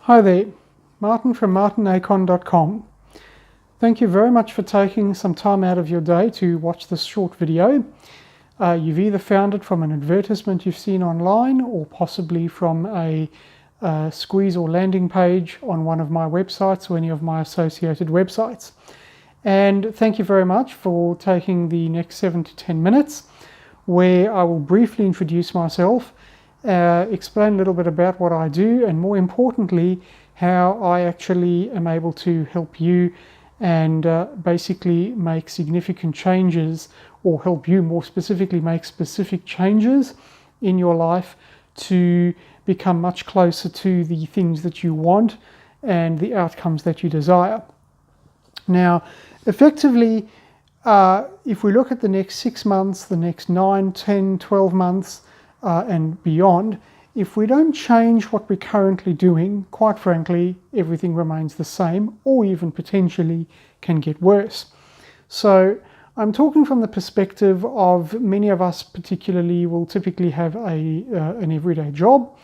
Hi there, Martin from martinacon.com. Thank you very much for taking some time out of your day to watch this short video. You've either found it from an advertisement you've seen online or possibly from a squeeze or landing page on one of my websites or any of my associated websites. And thank you very much for taking the next 7 to 10 minutes where I will briefly introduce myself, explain a little bit about what I do, and more importantly, how I actually am able to help you and basically make significant changes, or help you more specifically make specific changes in your life to become much closer to the things that you want and the outcomes that you desire. Now, effectively, if we look at the next 6 months, the next 9, 10, 12 months, and beyond, if we don't change what we're currently doing, quite frankly, everything remains the same or even potentially can get worse. So I'm talking from the perspective of many of us particularly will typically have an everyday job.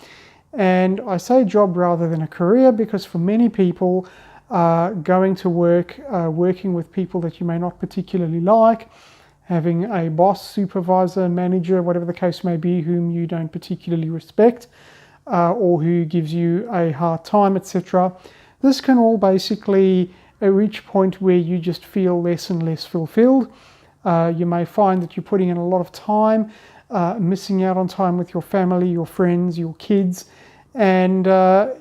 And I say job rather than a career because for many people, going to work, working with people that you may not particularly like, having a boss, supervisor, manager, whatever the case may be, whom you don't particularly respect, or who gives you a hard time, etc. This can all basically reach a point where you just feel less and less fulfilled. You may find that you're putting in a lot of time, missing out on time with your family, your friends, your kids, and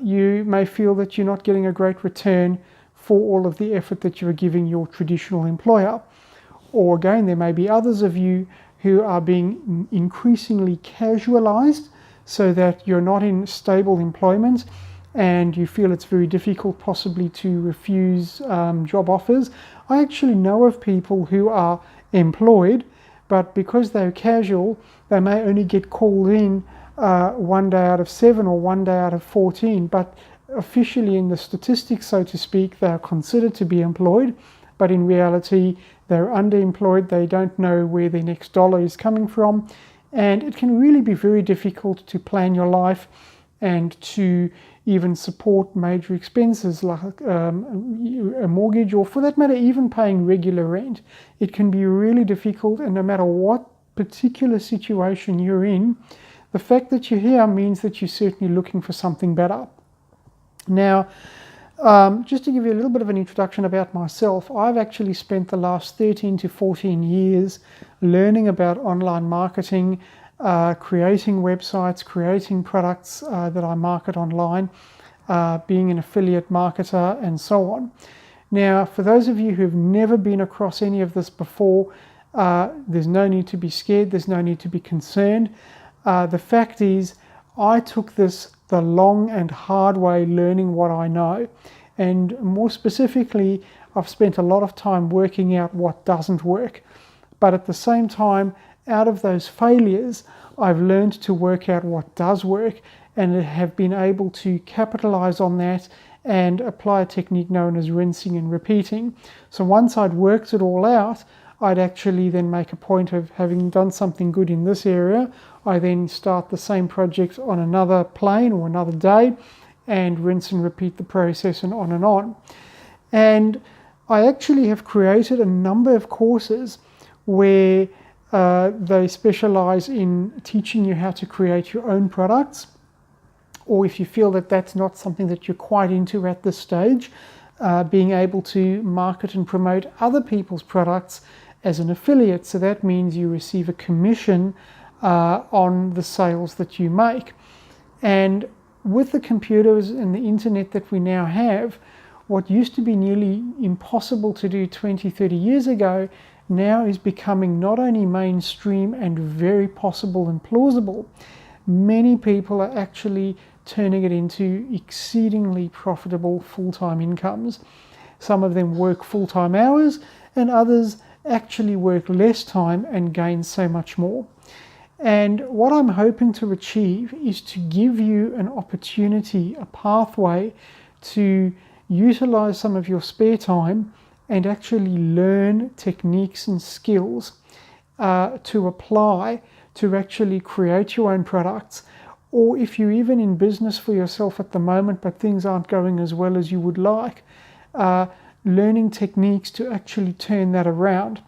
you may feel that you're not getting a great return for all of the effort that you're giving your traditional employer. Or again, there may be others of you who are being increasingly casualized so that you're not in stable employment and you feel it's very difficult possibly to refuse job offers. I actually know of people who are employed, but because they're casual, they may only get called in 1 day out of 7 or 1 day out of 14, but officially in the statistics, so to speak, they are considered to be employed, but in reality, they're underemployed, they don't know where their next dollar is coming from, and it can really be very difficult to plan your life and to even support major expenses like a mortgage, or for that matter, even paying regular rent. It can be really difficult, and no matter what particular situation you're in, the fact that you're here means that you're certainly looking for something better. Now, just to give you a little bit of an introduction about myself, I've actually spent the last 13 to 14 years learning about online marketing, creating websites, creating products that I market online, being an affiliate marketer, and so on. Now, for those of you who've never been across any of this before, there's no need to be scared, there's no need to be concerned. The fact is, I took this the long and hard way learning what I know. And more specifically, I've spent a lot of time working out what doesn't work. But at the same time, out of those failures, I've learned to work out what does work and have been able to capitalize on that and apply a technique known as rinsing and repeating. So once I'd worked it all out, I'd actually then make a point of having done something good in this area. I then start the same project on another plane or another day and rinse and repeat the process and on and on. And I actually have created a number of courses where they specialize in teaching you how to create your own products, or if you feel that that's not something that you're quite into at this stage, being able to market and promote other people's products as an affiliate. So that means you receive a commission on the sales that you make. And with the computers and the internet that we now have, what used to be nearly impossible to do 20, 30 years ago now is becoming not only mainstream and very possible and plausible. Many people are actually turning it into exceedingly profitable full-time incomes. Some of them work full-time hours, and others actually work less time and gain so much more. And what I'm hoping to achieve is to give you an opportunity, a pathway to utilize some of your spare time and actually learn techniques and skills to apply to actually create your own products or if you're even in business for yourself at the moment but things aren't going as well as you would like, learning techniques to actually turn that around.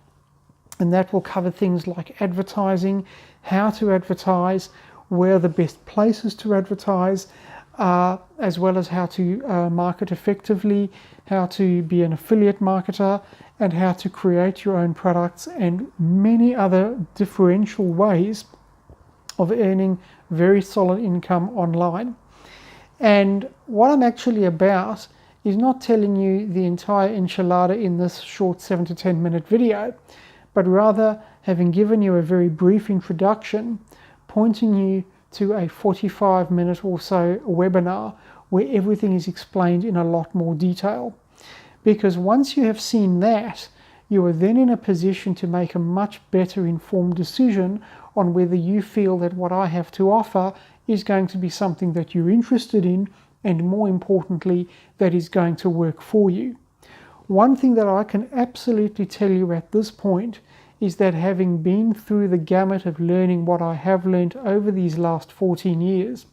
And that will cover things like advertising, how to advertise, where are the best places to advertise, as well as how to market effectively, how to be an affiliate marketer, and how to create your own products, and many other differential ways of earning very solid income online. And what I'm actually about is not telling you the entire enchilada in this short 7 to 10 minute video, but rather having given you a very brief introduction, pointing you to a 45-minute or so webinar where everything is explained in a lot more detail. Because once you have seen that, you are then in a position to make a much better informed decision on whether you feel that what I have to offer is going to be something that you're interested in, and more importantly, that is going to work for you. One thing that I can absolutely tell you at this point is that having been through the gamut of learning what I have learned over these last 14 years,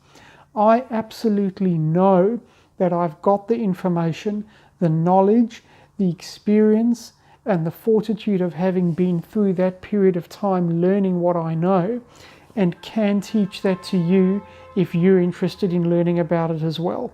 I absolutely know that I've got the information, the knowledge, the experience, and the fortitude of having been through that period of time learning what I know, and can teach that to you if you're interested in learning about it as well.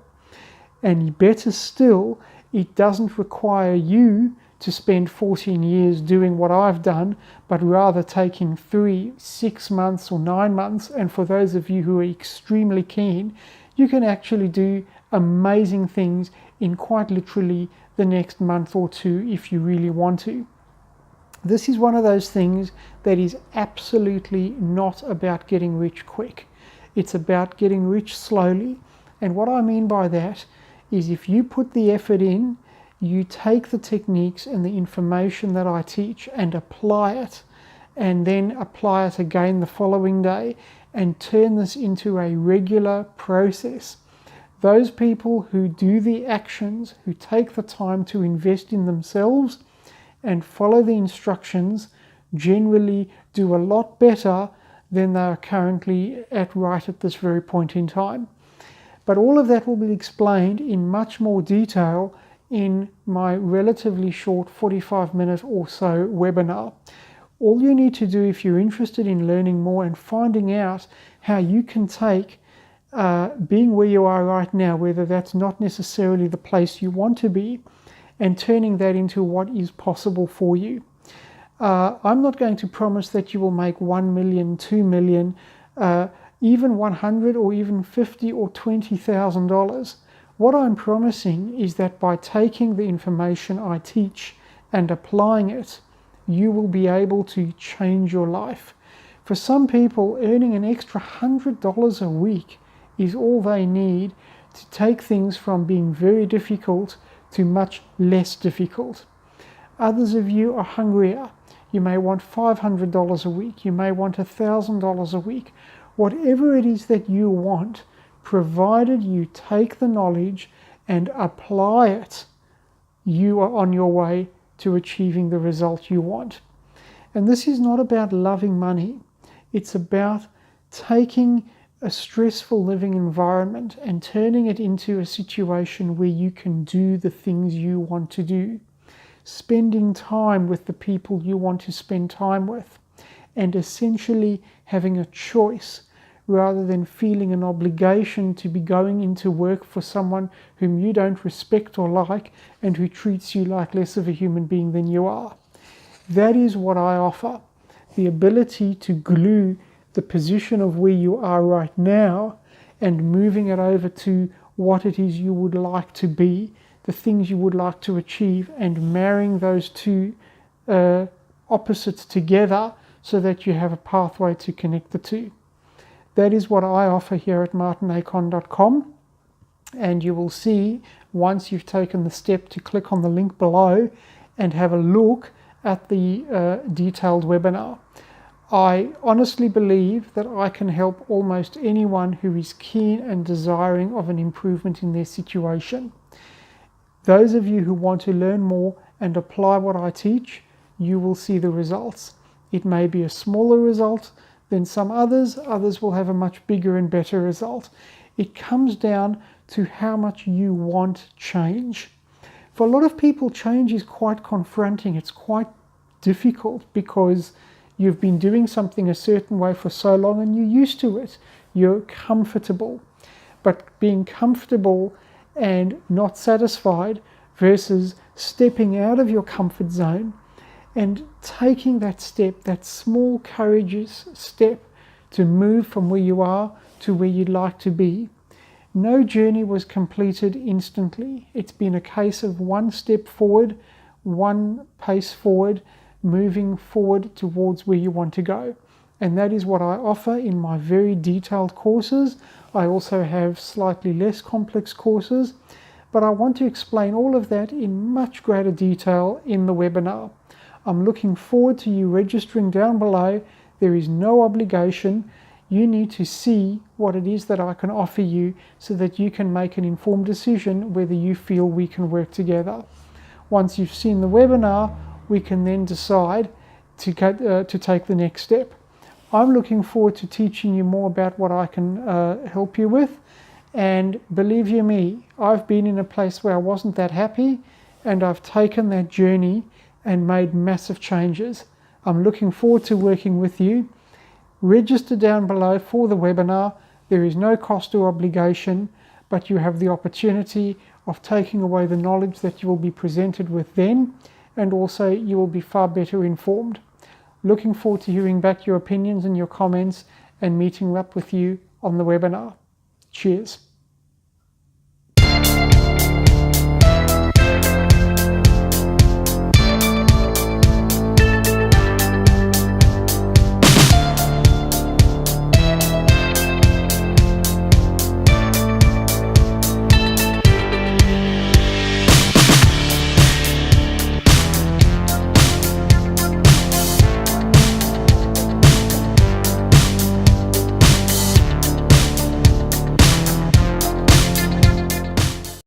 And better still, it doesn't require you to spend 14 years doing what I've done, but rather taking 3, 6 months or 9 months. And for those of you who are extremely keen, you can actually do amazing things in quite literally the next month or two if you really want to. This is one of those things that is absolutely not about getting rich quick. It's about getting rich slowly. And what I mean by that is if you put the effort in, you take the techniques and the information that I teach and apply it, and then apply it again the following day, and turn this into a regular process. Those people who do the actions, who take the time to invest in themselves and follow the instructions, generally do a lot better than they are currently at right at this very point in time. But all of that will be explained in much more detail in my relatively short 45-minute or so webinar. All you need to do if you're interested in learning more and finding out how you can take being where you are right now, whether that's not necessarily the place you want to be, and turning that into what is possible for you. I'm not going to promise that you will make 1 million, 2 million, even 100 or even 50 or $20,000. What I'm promising is that by taking the information I teach and applying it, you will be able to change your life. For some people, earning an extra $100 a week is all they need to take things from being very difficult to much less difficult. Others of you are hungrier. You may want $500 a week. You may want $1,000 a week. Whatever it is that you want, provided you take the knowledge and apply it, you are on your way to achieving the result you want. And this is not about loving money. It's about taking a stressful living environment and turning it into a situation where you can do the things you want to do. Spending time with the people you want to spend time with, and essentially having a choice rather than feeling an obligation to be going into work for someone whom you don't respect or like and who treats you like less of a human being than you are. That is what I offer. The ability to glue the position of where you are right now and moving it over to what it is you would like to be, the things you would like to achieve, and marrying those two opposites together so that you have a pathway to connect the two. That is what I offer here at martinacon.com, and you will see once you've taken the step to click on the link below and have a look at the detailed webinar. I honestly believe that I can help almost anyone who is keen and desiring of an improvement in their situation. Those of you who want to learn more and apply what I teach, you will see the results. It may be a smaller result, than some others. Others will have a much bigger and better result. It comes down to how much you want change. For a lot of people, change is quite confronting. It's quite difficult because you've been doing something a certain way for so long and you're used to it. You're comfortable. But being comfortable and not satisfied versus stepping out of your comfort zone and taking that step, that small courageous step to move from where you are to where you'd like to be. No journey was completed instantly. It's been a case of one step forward, one pace forward, moving forward towards where you want to go. And that is what I offer in my very detailed courses. I also have slightly less complex courses, but I want to explain all of that in much greater detail in the webinar. I'm looking forward to you registering down below. There is no obligation. You need to see what it is that I can offer you so that you can make an informed decision whether you feel we can work together. Once you've seen the webinar, we can then decide to take the next step. I'm looking forward to teaching you more about what I can help you with. And believe you me, I've been in a place where I wasn't that happy, and I've taken that journey and made massive changes. I'm looking forward to working with you. Register down below for the webinar. There is no cost or obligation, but you have the opportunity of taking away the knowledge that you will be presented with then, and also you will be far better informed. Looking forward to hearing back your opinions and your comments and meeting up with you on the webinar. Cheers.